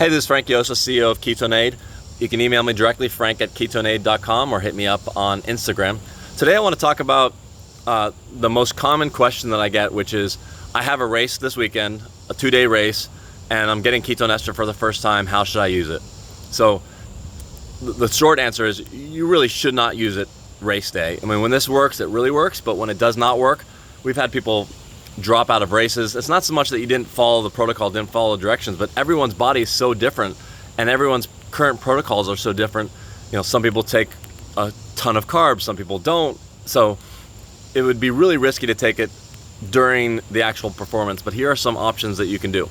Hey, this is Frank Yosa, CEO of Ketone. You can email me directly, frank@ketoneaid.com, or hit me up on Instagram. Today I want to talk about the most common question that I get, which is, I have a race this weekend, a 2-day race, and I'm getting Ketone Ester for the first time. How should I use it? So the short answer is you really should not use it race day. I mean, when this works, it really works, but when it does not work, we've had people drop out of races. It's not so much that you didn't follow the protocol, didn't follow the directions, but everyone's body is so different and everyone's current protocols are so different. You know, some people take a ton of carbs, some people don't. So it would be really risky to take it during the actual performance, but here are some options that you can do.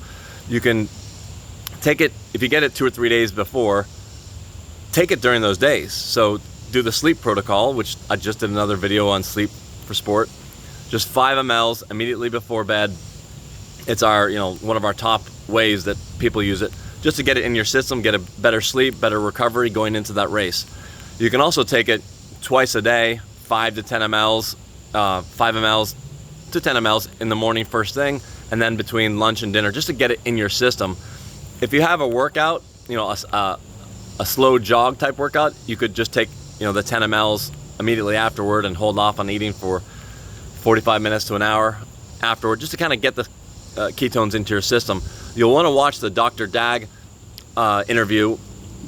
You can take it, if you get it 2 or 3 days before, take it during those days. So do the sleep protocol, which I just did another video on sleep for sport. Just 5 mLs immediately before bed. It's our, one of our top ways that people use it, just to get it in your system, get a better sleep, better recovery going into that race. You can also take it twice a day, 5 to 10 mLs, 5 mLs to 10 mLs in the morning first thing, and then between lunch and dinner, just to get it in your system. If you have a workout, a slow jog type workout, you could just take, the 10 mLs immediately afterward and hold off on eating for 45 minutes to an hour afterward, just to kind of get the ketones into your system. You'll want to watch the Dr. Dag interview,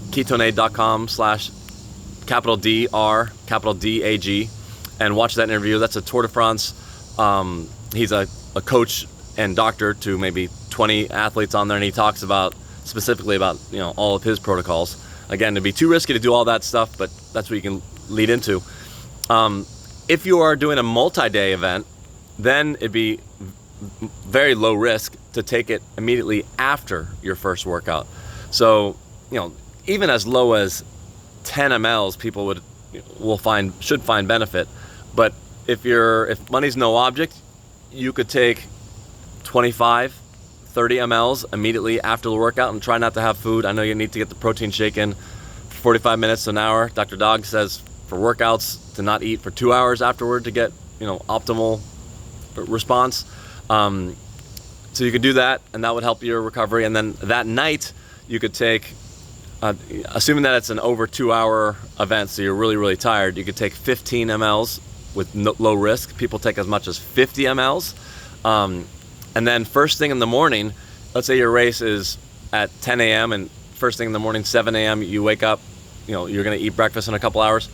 ketoneaid.com/DRDAG, and watch that interview. That's a Tour de France. He's a coach and doctor to maybe 20 athletes on there, and he talks specifically about all of his protocols. Again, it'd be too risky to do all that stuff, but that's what you can lead into. If you are doing a multi-day event, then it'd be very low risk to take it immediately after your first workout. So, even as low as 10 mLs, people should find benefit. But if money's no object, you could take 25, 30 mLs immediately after the workout and try not to have food. I know you need to get the protein shake in for 45 minutes to an hour. Dr. Dog says for workouts to not eat for 2 hours afterward to get optimal response. So you could do that, and that would help your recovery. And then that night you could take, assuming that it's an over 2-hour event, so you're really, really tired, you could take 15 mLs with low risk. People take as much as 50 mLs. And then first thing in the morning, let's say your race is at 10 a.m. and first thing in the morning, 7 a.m., you wake up, you're going to eat breakfast in a couple hours.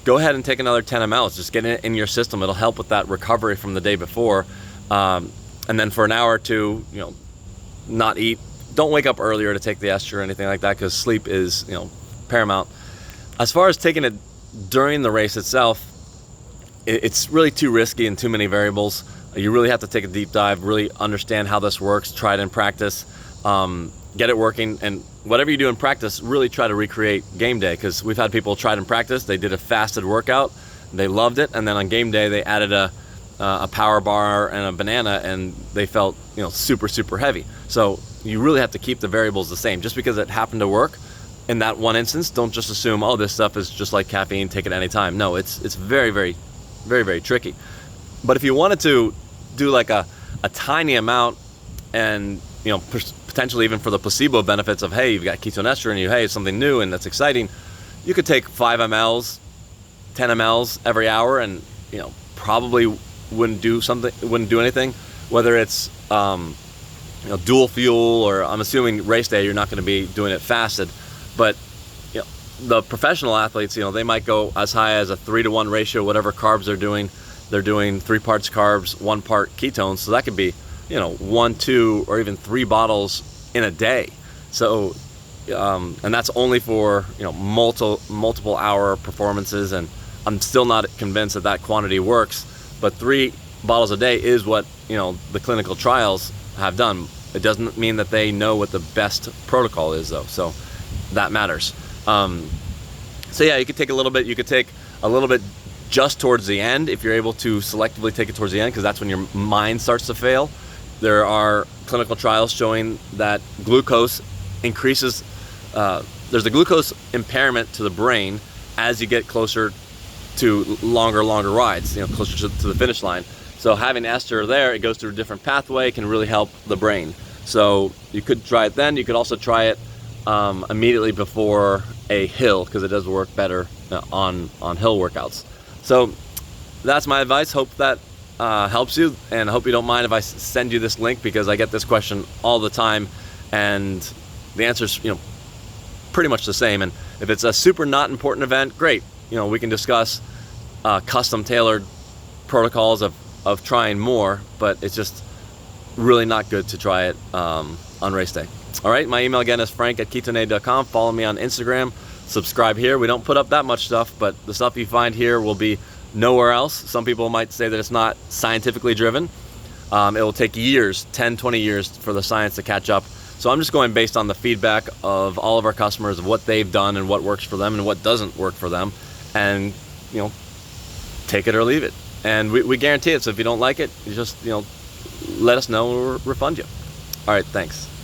Go ahead and take another 10 mLs. Just get it in your system. It'll help with that recovery from the day before. And then for an hour or two, not eat. Don't wake up earlier to take the ester or anything like that, because sleep is, paramount. As far as taking it during the race itself, it's really too risky and too many variables. You really have to take a deep dive, really understand how this works, try it in practice, get it working, and whatever you do in practice, really try to recreate game day, because we've had people try it in practice. They did a fasted workout, they loved it, and then on game day they added a power bar and a banana, and they felt super, super heavy. So you really have to keep the variables the same. Just because it happened to work in that one instance, don't just assume, oh, this stuff is just like caffeine, take it anytime. No, it's very, very, very, very tricky. But if you wanted to do like a tiny amount, and potentially even for the placebo benefits of, hey, you've got ketone ester in you, hey, it's something new and that's exciting, you could take 5 mLs, 10 mLs every hour, and probably wouldn't do anything. Whether it's dual fuel, or I'm assuming race day you're not going to be doing it fasted, but the professional athletes, they might go as high as a 3-to-1 ratio, whatever carbs they're doing. They're doing 3 parts carbs, 1 part ketones. So that could be, 1, 2, or even 3 bottles in a day. So, and that's only for, multiple hour performances. And I'm still not convinced that quantity works, but 3 bottles a day is what, the clinical trials have done. It doesn't mean that they know what the best protocol is, though. So that matters. So yeah, you could take a little bit. You could take a little bit just towards the end, if you're able to selectively take it towards the end, because that's when your mind starts to fail. There are clinical trials showing that glucose increases, there's a glucose impairment to the brain as you get closer to longer rides, closer to the finish line. So having ester there, it goes through a different pathway, can really help the brain. So you could try it then. You could also try it immediately before a hill, because it does work better on hill workouts. So that's my advice. Hope that helps you, and I hope you don't mind if I send you this link, because I get this question all the time, and the answer's pretty much the same. And if it's a super not important event, great. We can discuss custom tailored protocols of trying more, but it's just really not good to try it on race day. All right, my email again is frank@ketone.com. Follow me on Instagram. Subscribe here. We don't put up that much stuff, but the stuff you find here will be nowhere else. Some people might say that it's not scientifically driven. It will take years, 10, 20 years for the science to catch up. So I'm just going based on the feedback of all of our customers, of what they've done and what works for them and what doesn't work for them. And, take it or leave it. And we guarantee it. So if you don't like it, you just, let us know and we'll refund you. All right, thanks.